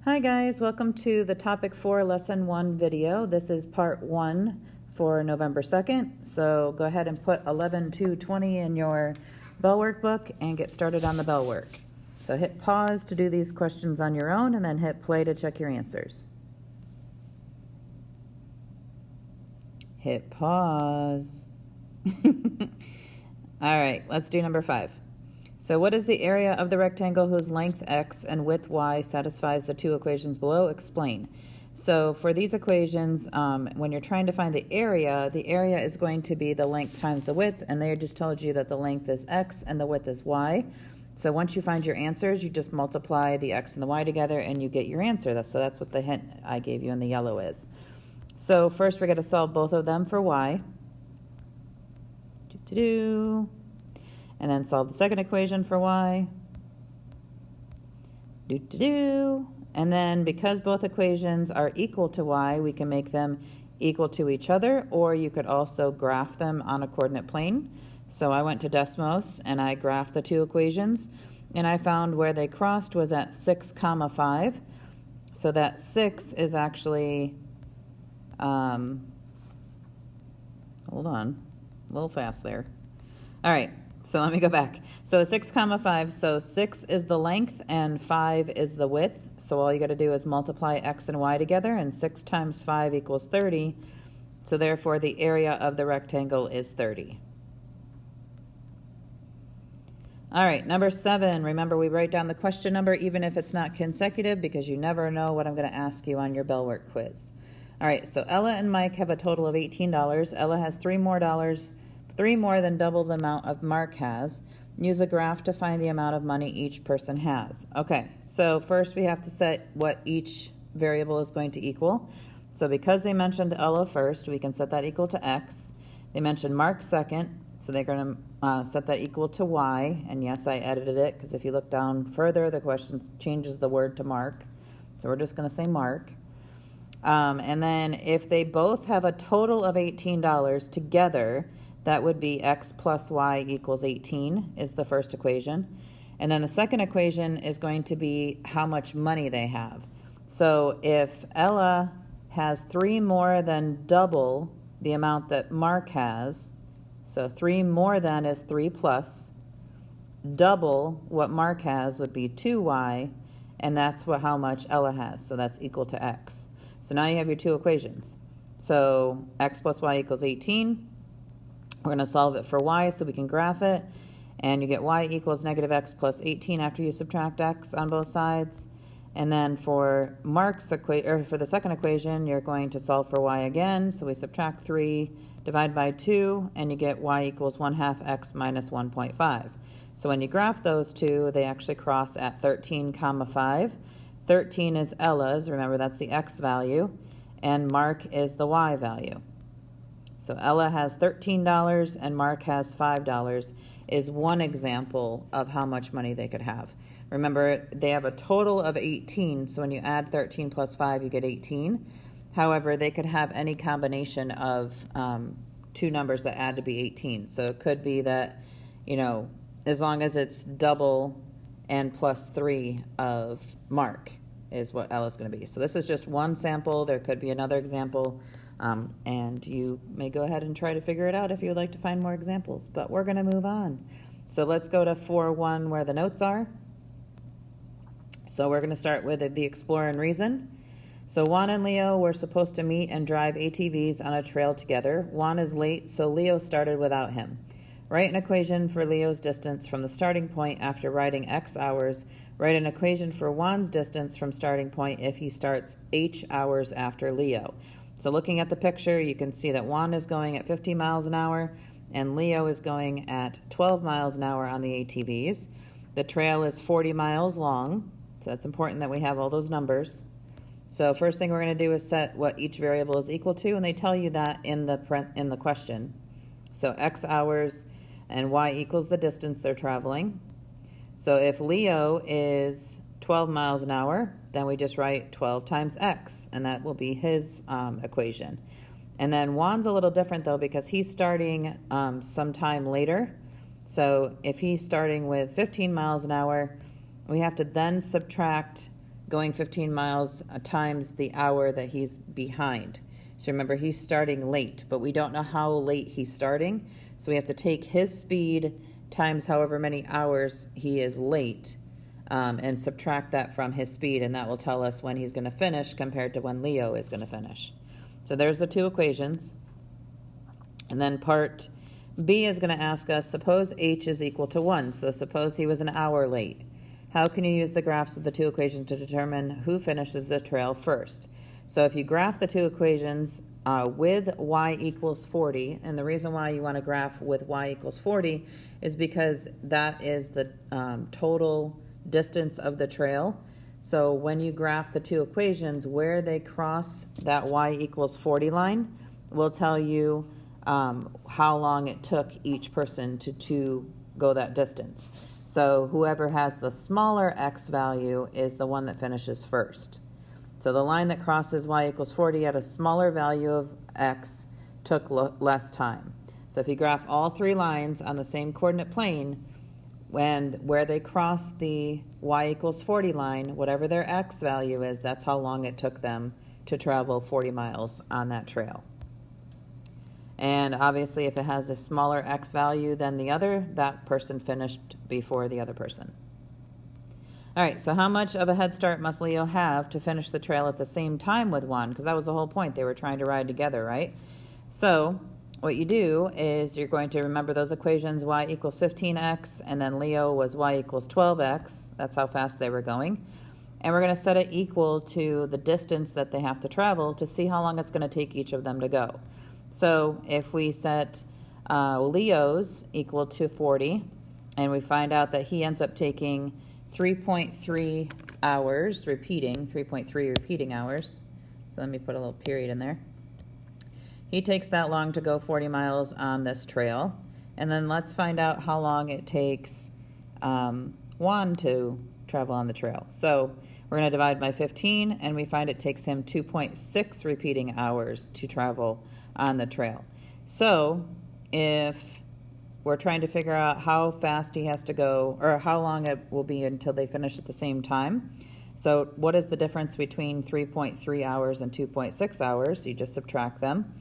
Hi guys, welcome to the Topic 4 Lesson 1 video. This is part 1 for November 2nd. So go ahead and put 11-2-20 in your bell workbook and get started on the bell work. So hit pause to do these questions on your own and then hit play to check your answers. Hit pause. All right, let's do number 5. So what is the area of the rectangle whose length x and width y satisfies the two equations below? Explain. So for these equations, when you're trying to find the area is going to be the length times the width, and they just told you that the length is x and the width is y. So once you find your answers, you just multiply the x and the y together and you get your answer. So that's what the hint I gave you in the yellow is. So first we're going to solve both of them for y. And then solve the second equation for y. And then because both equations are equal to y, we can make them equal to each other, or you could also graph them on a coordinate plane. So I went to Desmos and I graphed the two equations, and I found where they crossed was at 6, 5. So that 6 is actually, hold on, a little fast there. All right. So let me go back. So the 6, 5, so 6 is the length and 5 is the width. So all you got to do is multiply x and y together, and 6 times 5 equals 30. So therefore the area of the rectangle is 30. All right, number 7. Remember, we write down the question number even if it's not consecutive, because you never know what I'm going to ask you on your bell work quiz. All right, so Ella and Mike have a total of $18. Ella has $3 more than double the amount of Mark has. Use a graph to find the amount of money each person has. Okay, so first we have to set what each variable is going to equal. So because they mentioned Ella first, we can set that equal to x. They mentioned Mark second, so they're going to set that equal to y. And yes, I edited it, because if you look down further, the question changes the word to Mark. So we're just going to say Mark. And then if they both have a total of $18 together, that would be x plus y equals 18 is the first equation. And then the second equation is going to be how much money they have. So if Ella has 3 more than double the amount that Mark has, so 3 more than is 3 plus, double what Mark has would be 2y, and that's how much Ella has, so that's equal to x. So now you have your two equations. So x plus y equals 18. We're going to solve it for y so we can graph it, and you get y equals negative x plus 18 after you subtract x on both sides. And then for for the second equation, you're going to solve for y again, so we subtract 3, divide by 2, and you get y equals 1/2 x minus 1.5. So when you graph those two, they actually cross at 13, 5. 13 is Ella's, remember that's the x value, and Mark is the y value. So Ella has $13 and Mark has $5 is one example of how much money they could have. Remember, they have a total of 18, so when you add 13 plus 5, you get 18. However, they could have any combination of two numbers that add to be 18. So it could be that, as long as it's double and plus 3 of Mark is what Ella's going to be. So this is just one sample. There could be another example. And you may go ahead and try to figure it out if you would like to find more examples, but we're going to move on. So let's go to 4.1 where the notes are. So we're going to start with the Explore and Reason. So Juan and Leo were supposed to meet and drive ATVs on a trail together. Juan is late, so Leo started without him. Write an equation for Leo's distance from the starting point after riding X hours. Write an equation for Juan's distance from starting point if he starts H hours after Leo. So looking at the picture, you can see that Juan is going at 50 miles an hour and Leo is going at 12 miles an hour on the ATVs. The trail is 40 miles long, so it's important that we have all those numbers. So first thing we're going to do is set what each variable is equal to, and they tell you that in the question. So x hours and y equals the distance they're traveling. So if Leo is 12 miles an hour, then we just write 12 times x, and that will be his equation. And then Juan's a little different, though, because he's starting sometime later. So if he's starting with 15 miles an hour, we have to then subtract going 15 miles times the hour that he's behind. So remember, he's starting late, but we don't know how late he's starting. So we have to take his speed times however many hours he is late, and subtract that from his speed, and that will tell us when he's going to finish compared to when Leo is going to finish. So there's the two equations. And then part B is going to ask us, suppose H is equal to 1. So suppose he was an hour late. How can you use the graphs of the two equations to determine who finishes the trail first? So if you graph the two equations with y equals 40, and the reason why you want to graph with y equals 40 is because that is the total distance of the trail. So when you graph the two equations, where they cross that y equals 40 line will tell you how long it took each person to go that distance. So whoever has the smaller x value is the one that finishes first. So the line that crosses y equals 40 at a smaller value of x took less time. So if you graph all three lines on the same coordinate plane, where they cross the y equals 40 line, whatever their x value is, that's how long it took them to travel 40 miles on that trail. And obviously, if it has a smaller x value than the other, that person finished before the other person. All right, so how much of a head start must Leo have to finish the trail at the same time with Juan? Because that was the whole point. They were trying to ride together, right? So what you do is you're going to remember those equations, y equals 15x, and then Leo was y equals 12x. That's how fast they were going. And we're going to set it equal to the distance that they have to travel to see how long it's going to take each of them to go. So if we set Leo's equal to 40, and we find out that he ends up taking 3.3 hours repeating, 3.3 repeating hours. So let me put a little period in there. He takes that long to go 40 miles on this trail. And then let's find out how long it takes Juan to travel on the trail. So we're going to divide by 15, and we find it takes him 2.6 repeating hours to travel on the trail. So if we're trying to figure out how fast he has to go, or how long it will be until they finish at the same time. So what is the difference between 3.3 hours and 2.6 hours? You just subtract them.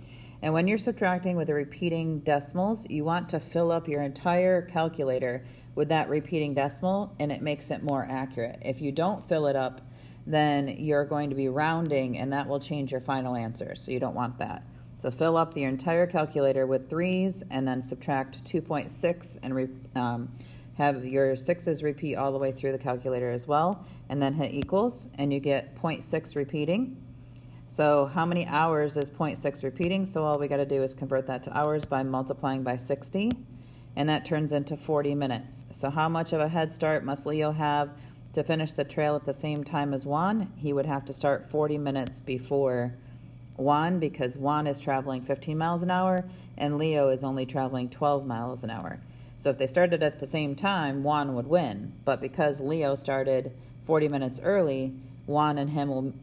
And when you're subtracting with the repeating decimals, you want to fill up your entire calculator with that repeating decimal, and it makes it more accurate. If you don't fill it up, then you're going to be rounding, and that will change your final answer. So you don't want that. So fill up the entire calculator with 3's, and then subtract 2.6 and have your 6's repeat all the way through the calculator as well, and then hit equals, and you get 0.6 repeating. So how many hours is 0.6 repeating? So all we got to do is convert that to hours by multiplying by 60, and that turns into 40 minutes. So how much of a head start must Leo have to finish the trail at the same time as Juan? He would have to start 40 minutes before Juan, because Juan is traveling 15 miles an hour and Leo is only traveling 12 miles an hour. So if they started at the same time, Juan would win. But because Leo started 40 minutes early, Juan and him will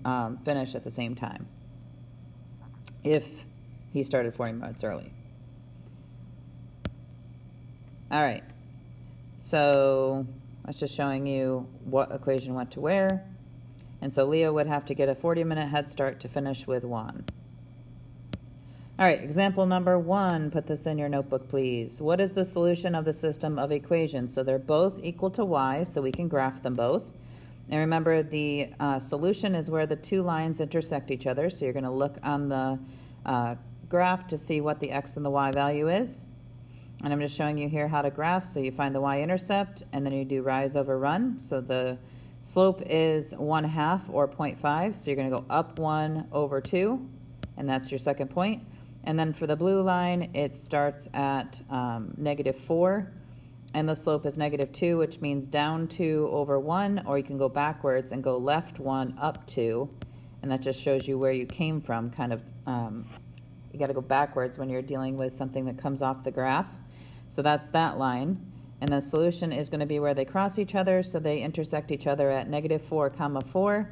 finish at the same time if he started 40 minutes early. All right, so that's just showing you what equation went to where. And so Leo would have to get a 40-minute head start to finish with Juan. All right, example number 1. Put this in your notebook, please. What is the solution of the system of equations? So they're both equal to y, so we can graph them both. And remember, the solution is where the two lines intersect each other. So you're going to look on the graph to see what the x and the y value is. And I'm just showing you here how to graph. So you find the y-intercept, and then you do rise over run. So the slope is 1/2 or 0.5, so you're going to go up 1 over 2, and that's your second point. And then for the blue line, it starts at -4, and the slope is -2, which means down 2 over 1, or you can go backwards and go left 1 up 2, and that just shows you where you came from. Kind of, you got to go backwards when you're dealing with something that comes off the graph. So that's that line. And the solution is going to be where they cross each other, so they intersect each other at -4, 4.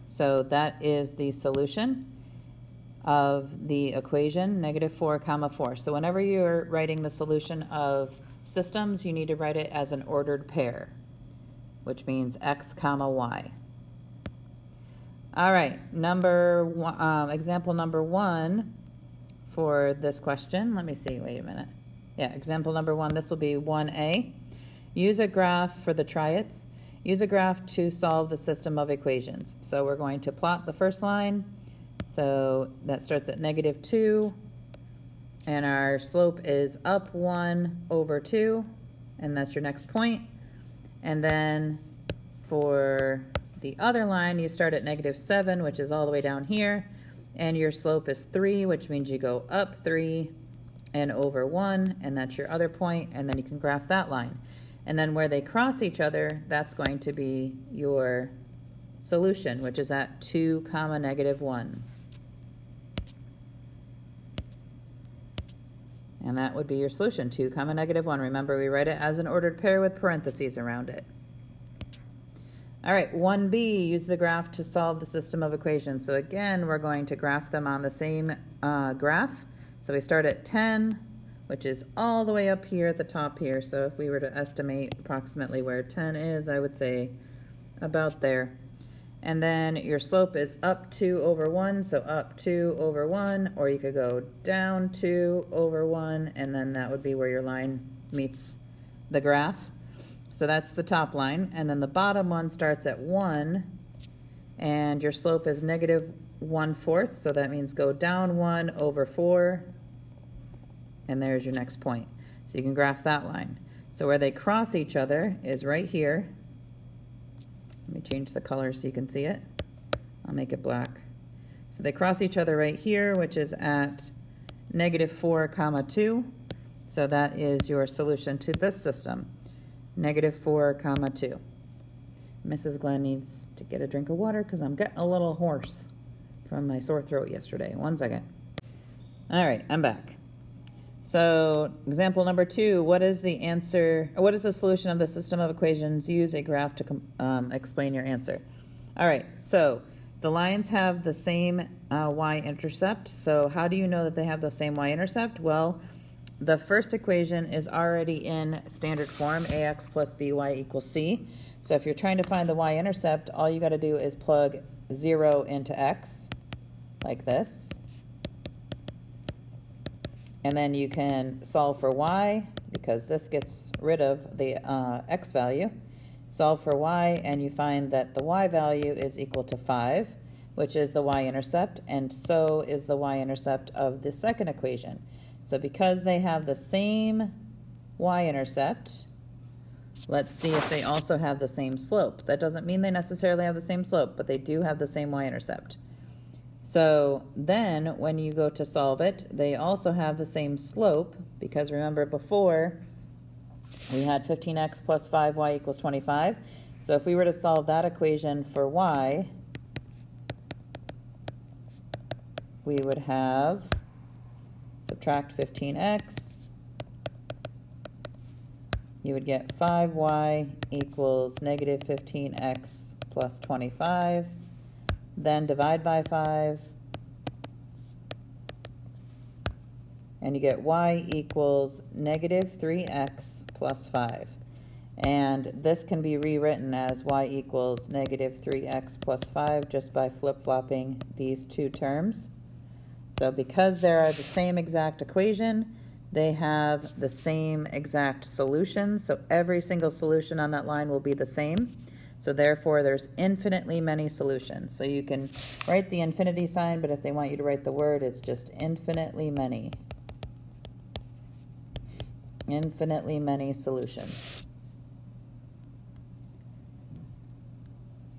So that is the solution of the equation, -4, 4. So whenever you're writing the solution of systems, you need to write it as an ordered pair. which means x comma y. All right, example number 1 for this question. Let me see, wait a minute. Yeah, example number 1, this will be 1A. Use a graph for the triads. Use a graph to solve the system of equations. So we're going to plot the first line. So that starts at -2, and our slope is up 1 over 2, and that's your next point. And then for the other line, you start at -7, which is all the way down here, and your slope is 3, which means you go up 3 and over 1, and that's your other point, and then you can graph that line. And then where they cross each other, that's going to be your solution, which is at 2 comma -1. And that would be your solution, 2 comma -1. Remember, we write it as an ordered pair with parentheses around it. All right, 1B, use the graph to solve the system of equations. So again, we're going to graph them on the same graph. So we start at 10, which is all the way up here at the top here. So if we were to estimate approximately where 10 is, I would say about there. And then your slope is up 2 over 1, so up 2 over 1, or you could go down 2 over 1, and then that would be where your line meets the graph. So that's the top line, and then the bottom one starts at 1, and your slope is -1/4, so that means go down 1 over 4, and there's your next point. So you can graph that line. So where they cross each other is right here. Let me change the color so you can see it. I'll make it black. So they cross each other right here, which is at -4 comma 2. So that is your solution to this system, -4 comma 2. Mrs. Glenn needs to get a drink of water because I'm getting a little hoarse from my sore throat yesterday. 1 second. All right, I'm back. So example number 2, what is the answer, or what is the solution of the system of equations? Use a graph to explain your answer. All right, so the lines have the same y-intercept. So how do you know that they have the same y-intercept? Well, the first equation is already in standard form, ax plus by equals c. So if you're trying to find the y-intercept, all you got to do is plug 0 into x, like this. And then you can solve for y, because this gets rid of the x value. Solve for y, and you find that the y value is equal to 5, which is the y-intercept, and so is the y-intercept of the second equation. So because they have the same y-intercept, let's see if they also have the same slope. That doesn't mean they necessarily have the same slope, but they do have the same y-intercept. So then when you go to solve it, they also have the same slope, because remember before we had 15x plus 5y equals 25. So if we were to solve that equation for y, we would have subtract 15x, you would get 5y equals -15x plus 25. Then divide by 5, and you get y equals -3x plus 5. And this can be rewritten as y equals -3x plus 5 just by flip-flopping these two terms. So because they are the same exact equation, they have the same exact solution. So every single solution on that line will be the same. So therefore, there's infinitely many solutions. So you can write the infinity sign, but if they want you to write the word, it's just infinitely many. Infinitely many solutions.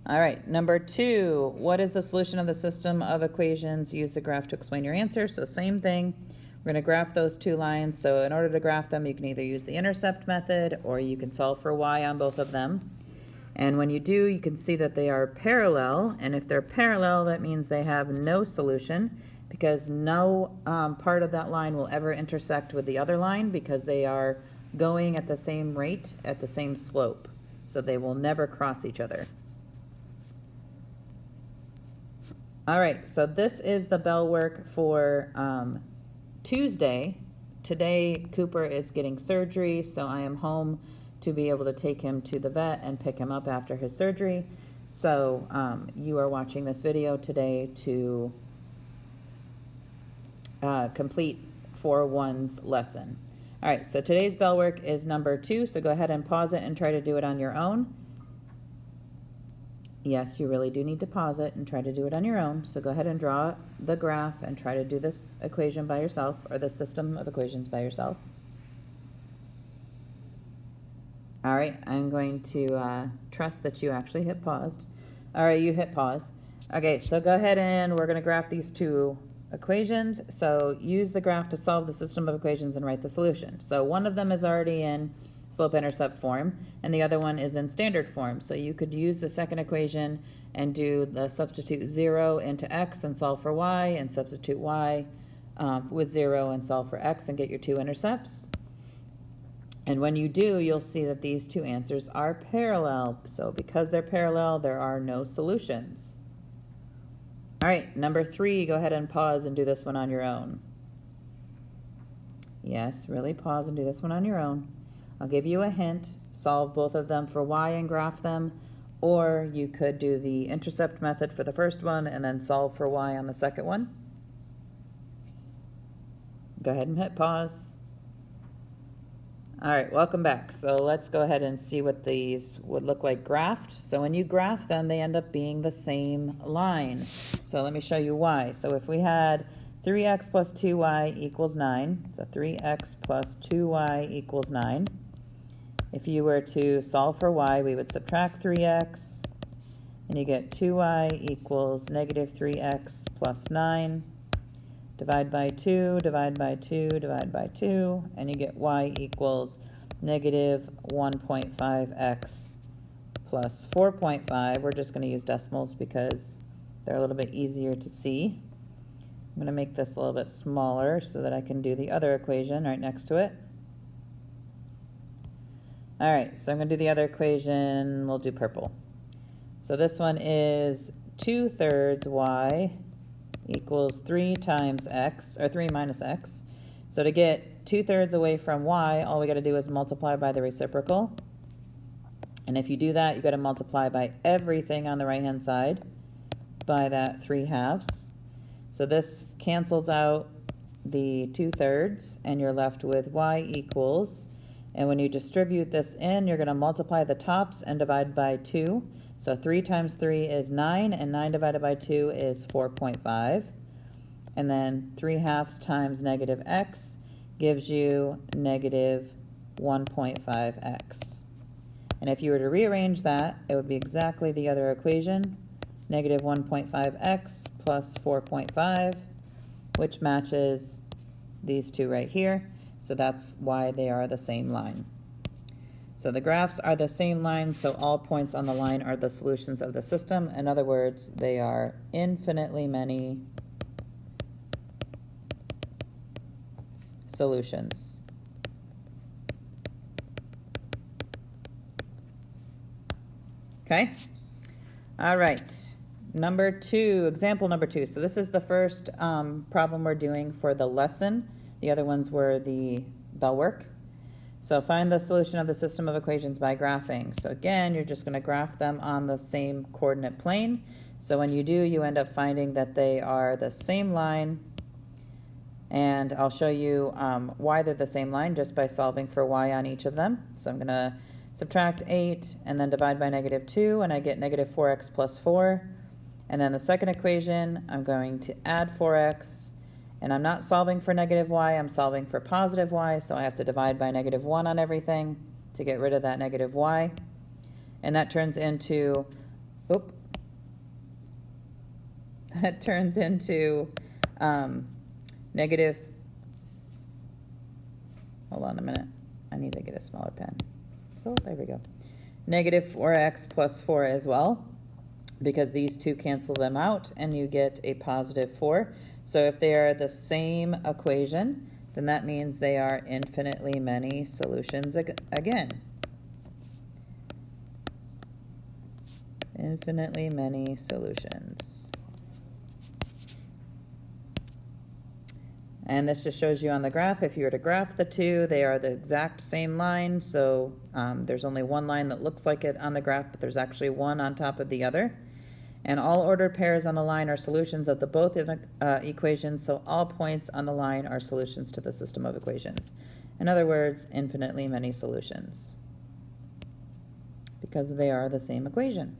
All right, number 2, what is the solution of the system of equations? Use the graph to explain your answer. So same thing. We're going to graph those two lines. So in order to graph them, you can either use the intercept method or you can solve for y on both of them. And when you do, you can see that they are parallel, and if they're parallel, that means they have no solution, because no part of that line will ever intersect with the other line, because they are going at the same rate at the same slope, so they will never cross each other. All right, so this is the bell work for Tuesday. Today, Cooper is getting surgery, so I am home to be able to take him to the vet and pick him up after his surgery. So you are watching this video today to complete 4-1's lesson. All right, so today's bell work is number 2, so go ahead and pause it and try to do it on your own. Yes, you really do need to pause it and try to do it on your own. So go ahead and draw the graph and try to do this equation by yourself, or the system of equations by yourself. All right, I'm going to trust that you actually hit paused. All right, you hit pause. Okay, so go ahead and we're going to graph these two equations. So use the graph to solve the system of equations and write the solution. So one of them is already in slope-intercept form, and the other one is in standard form. So you could use the second equation and do the substitute 0 into x and solve for y, and substitute y with 0 and solve for x and get your two intercepts. And when you do, you'll see that these two answers are parallel. So because they're parallel, there are no solutions. All right, number 3, go ahead and pause and do this one on your own. Yes, really pause and do this one on your own. I'll give you a hint, solve both of them for y and graph them, or you could do the intercept method for the first one and then solve for y on the second one. Go ahead and hit pause. All right, welcome back. So let's go ahead and see what these would look like graphed. So when you graph them, they end up being the same line. So let me show you why. So if we had 3x plus 2y equals 9, so 3x plus 2y equals 9. If you were to solve for y, we would subtract 3x, and you get 2y equals negative 3x plus 9. Divide by 2, divide by 2, divide by 2, and you get y equals negative 1.5x plus 4.5. We're just going to use decimals because they're a little bit easier to see. I'm going to make this a little bit smaller so that I can do the other equation right next to it. All right, so I'm going to do the other equation. We'll do purple. So this one is 2/3 y equals 3 times x, or 3 minus x. So to get 2/3 away from y, all we got to do is multiply by the reciprocal. And if you do that, you got to multiply by everything on the right-hand side by that 3/2. So this cancels out the 2/3, and you're left with y equals, and when you distribute this in, you're going to multiply the tops and divide by 2. So 3 times 3 is 9, and 9 divided by 2 is 4.5. And then 3/2 times negative x gives you negative 1.5x. And if you were to rearrange that, it would be exactly the other equation, negative 1.5x plus 4.5, which matches these two right here. So that's why they are the same line. So the graphs are the same line, so all points on the line are the solutions of the system. In other words, they are infinitely many solutions. Okay? All right. Number 2, example number 2. So this is the first problem we're doing for the lesson. The other ones were the bell work. So find the solution of the system of equations by graphing. So again, you're just going to graph them on the same coordinate plane. So when you do, you end up finding that they are the same line. And I'll show you why they're the same line just by solving for y on each of them. So I'm going to subtract 8 and then divide by negative 2, and I get negative 4x plus 4. And then the second equation, I'm going to add 4x. And I'm not solving for negative y, I'm solving for positive y, so I have to divide by negative 1 on everything to get rid of that negative y. And that turns into, negative, hold on a minute, I need to get a smaller pen. So there we go. Negative 4x plus 4 as well, because these two cancel them out and you get a positive 4. So if they are the same equation, then that means they are infinitely many solutions again. Infinitely many solutions. And this just shows you on the graph, if you were to graph the two, they are the exact same line. So there's only one line that looks like it on the graph, but there's actually one on top of the other. And all ordered pairs on the line are solutions of the both equations, so all points on the line are solutions to the system of equations. In other words, infinitely many solutions, because they are the same equation.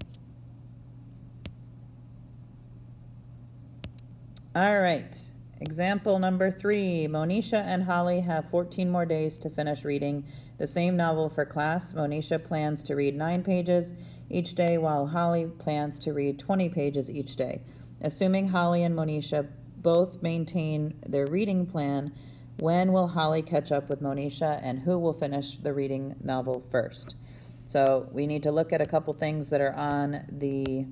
All right, example number 3. Monisha and Holly have 14 more days to finish reading the same novel for class. Monisha plans to read 9 pages each day, while Holly plans to read 20 pages each day. Assuming Holly and Monisha both maintain their reading plan, when will Holly catch up with Monisha, and who will finish the reading novel first? So we need to look at a couple things that are on the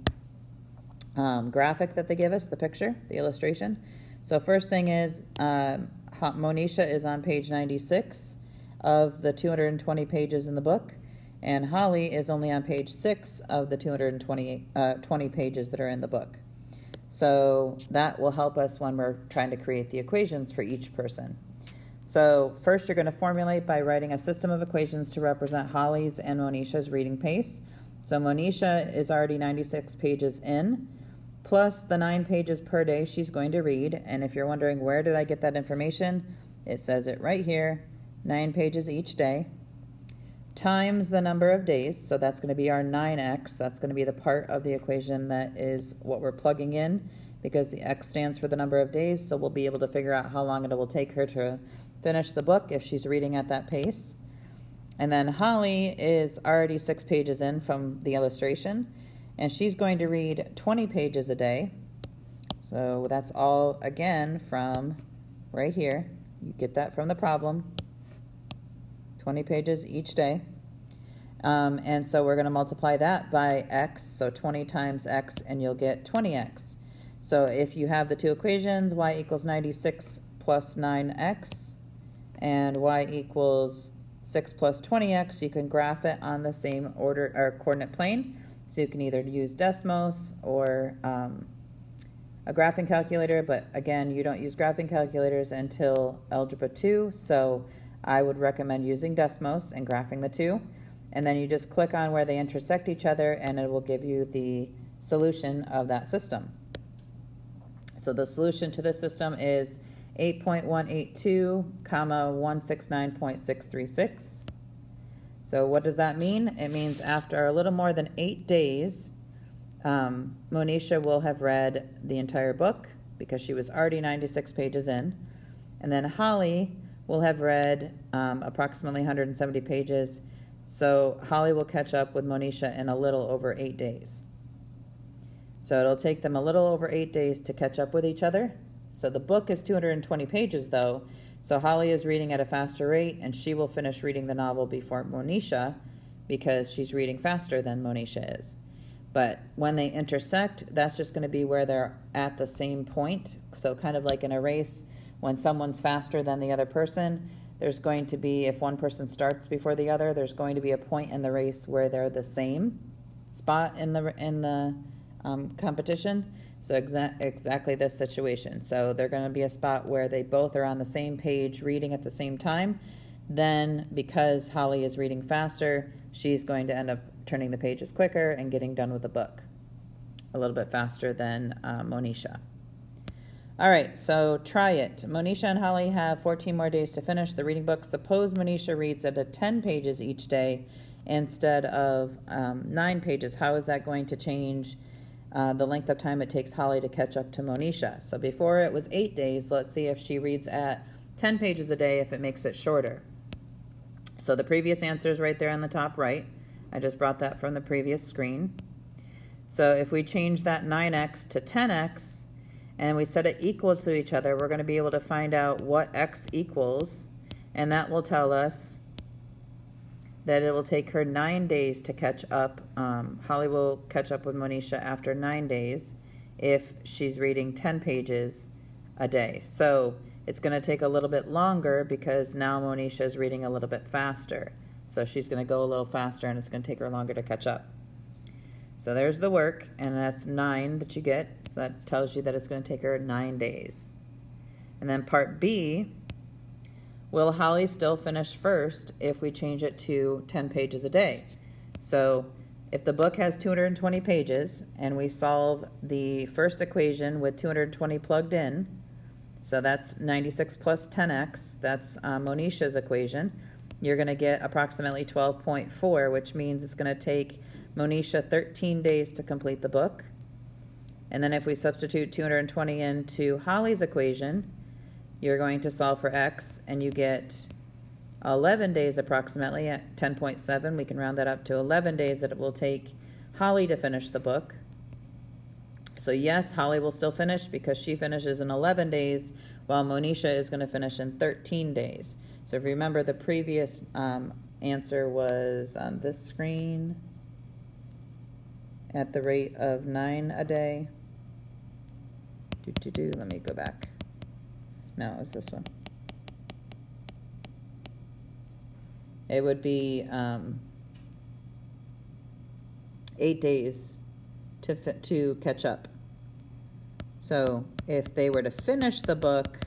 graphic that they give us, the picture, the illustration. So first thing is Monisha is on page 96 of the 220 pages in the book, and Holly is only on page 6 of the 20 pages that are in the book. So that will help us when we're trying to create the equations for each person. So first you're going to formulate by writing a system of equations to represent Holly's and Monisha's reading pace. So Monisha is already 96 pages in, plus the 9 pages per day she's going to read. And if you're wondering where did I get that information, it says it right here, 9 pages each day, times the number of days. So that's going to be our 9x. That's going to be the part of the equation that is what we're plugging in, because the x stands for the number of days. So we'll be able to figure out how long it will take her to finish the book if she's reading at that pace. And then Holly is already 6 pages in from the illustration, and she's going to read 20 pages a day. So that's all, again, from right here. You get that from the problem. 20 pages each day. And so we're going to multiply that by x, so 20 times x, and you'll get 20x. So if you have the two equations, y equals 96 plus 9x, and y equals 6 plus 20x, you can graph it on the same order or coordinate plane. So you can either use Desmos or a graphing calculator, but again, you don't use graphing calculators until Algebra 2, so I would recommend using Desmos and graphing the two. And then you just click on where they intersect each other, and it will give you the solution of that system. So the solution to this system is 8.182, 169.636. So what does that mean? It means after a little more than 8 days, Monisha will have read the entire book because she was already 96 pages in. And then Holly will have read approximately 170 pages. So Holly will catch up with Monisha in a little over 8 days. So it'll take them a little over 8 days to catch up with each other. So the book is 220 pages though, so Holly is reading at a faster rate, and she will finish reading the novel before Monisha because she's reading faster than Monisha is. But when they intersect, that's just going to be where they're at the same point. So kind of like in a race, when someone's faster than the other person, there's going to be, if one person starts before the other, there's going to be a point in the race where they're the same spot in the competition. So exactly this situation. So they're going to be a spot where they both are on the same page reading at the same time. Then because Holly is reading faster, she's going to end up turning the pages quicker and getting done with the book a little bit faster than Monisha. All right, so try it. Monisha and Holly have 14 more days to finish the reading book. Suppose Monisha reads at 10 pages each day instead of 9 pages. How is that going to change the length of time it takes Holly to catch up to Monisha? So before it was 8 days. Let's see if she reads at 10 pages a day, if it makes it shorter. So the previous answer is right there on the top right. I just brought that from the previous screen. So if we change that 9x to 10x and we set it equal to each other, we're going to be able to find out what x equals, and that will tell us that it will take her 9 days to catch up. Holly will catch up with Monisha after 9 days if she's reading 10 pages a day. So it's going to take a little bit longer because now Monisha is reading a little bit faster. So she's going to go a little faster, and it's going to take her longer to catch up. So there's the work, and that's 9 that you get. So that tells you that it's going to take her 9 days. And then part B, will Holly still finish first if we change it to 10 pages a day? So if the book has 220 pages and we solve the first equation with 220 plugged in, so that's 96 plus 10x, that's Monisha's equation, you're going to get approximately 12.4, which means it's going to take Monisha 13 days to complete the book. And then if we substitute 220 into Holly's equation, you're going to solve for x, and you get 11 days approximately at 10.7. We can round that up to 11 days that it will take Holly to finish the book. So yes, Holly will still finish because she finishes in 11 days, while Monisha is going to finish in 13 days. So if you remember, the previous answer was on this screen at the rate of 9 a day. Let me go back. No, it's this one. It would be 8 days to catch up. So if they were to finish the book,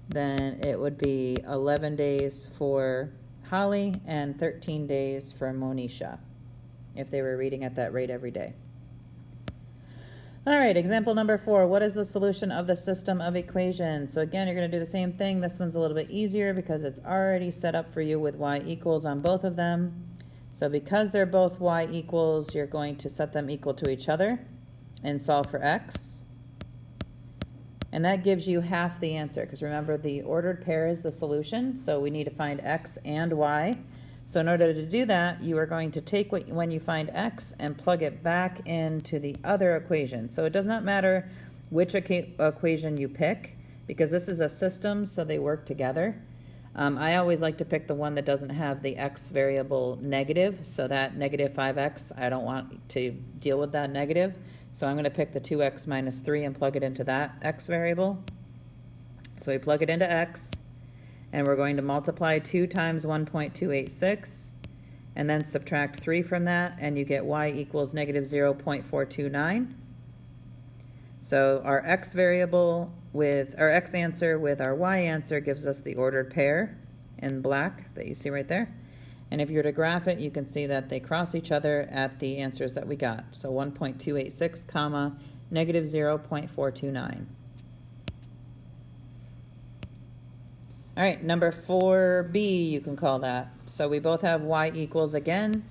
then it would be 11 days for Holly and 13 days for Monisha, if they were reading at that rate every day. All right, example number 4. What is the solution of the system of equations? So again, you're going to do the same thing. This one's a little bit easier because it's already set up for you with y equals on both of them. So because they're both y equals, you're going to set them equal to each other and solve for x. And that gives you half the answer, because remember, the ordered pair is the solution, so we need to find x and y. So in order to do that, you are going to take when you find x and plug it back into the other equation. So it does not matter which equation you pick, because this is a system, so they work together. I always like to pick the one that doesn't have the x variable negative, so that negative 5x, I don't want to deal with that negative. So I'm going to pick the 2x minus 3 and plug it into that x variable. So we plug it into x, and we're going to multiply 2 times 1.286, and then subtract 3 from that, and you get y equals negative 0.429. So our x variable with our x answer with our y answer gives us the ordered pair in black that you see right there. And if you were to graph it, you can see that they cross each other at the answers that we got. So 1.286 comma negative 0.429. All right, number 4b, you can call that. So we both have y equals again.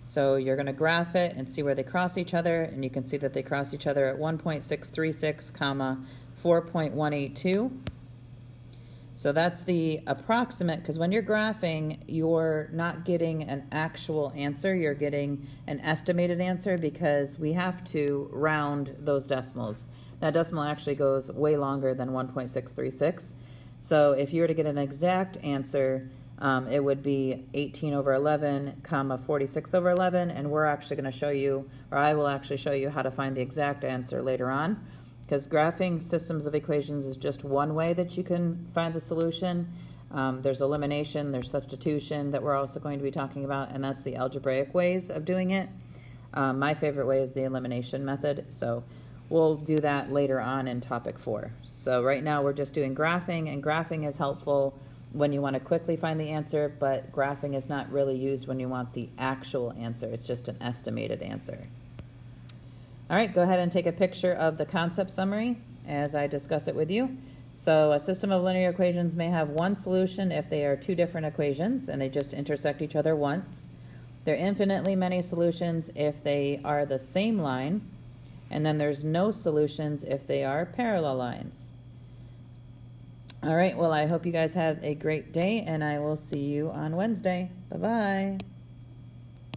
So you're going to graph it and see where they cross each other, and you can see that they cross each other at 1.636 comma 4.182. So that's the approximate, because when you're graphing, you're not getting an actual answer, you're getting an estimated answer, because we have to round those decimals. That decimal actually goes way longer than 1.636. So if you were to get an exact answer, it would be 18 over 11 comma 46 over 11, and we're actually going to show you, or I will actually show you how to find the exact answer later on, because graphing systems of equations is just one way that you can find the solution. There's elimination, there's substitution that we're also going to be talking about, and that's the algebraic ways of doing it. My favorite way is the elimination method, so we'll do that later on in topic 4. So right now we're just doing graphing, and graphing is helpful when you want to quickly find the answer, but graphing is not really used when you want the actual answer. It's just an estimated answer. All right, go ahead and take a picture of the concept summary as I discuss it with you. So a system of linear equations may have one solution if they are two different equations and they just intersect each other once. There are infinitely many solutions if they are the same line, and then there's no solutions if they are parallel lines. All right, well, I hope you guys have a great day, and I will see you on Wednesday. Bye-bye.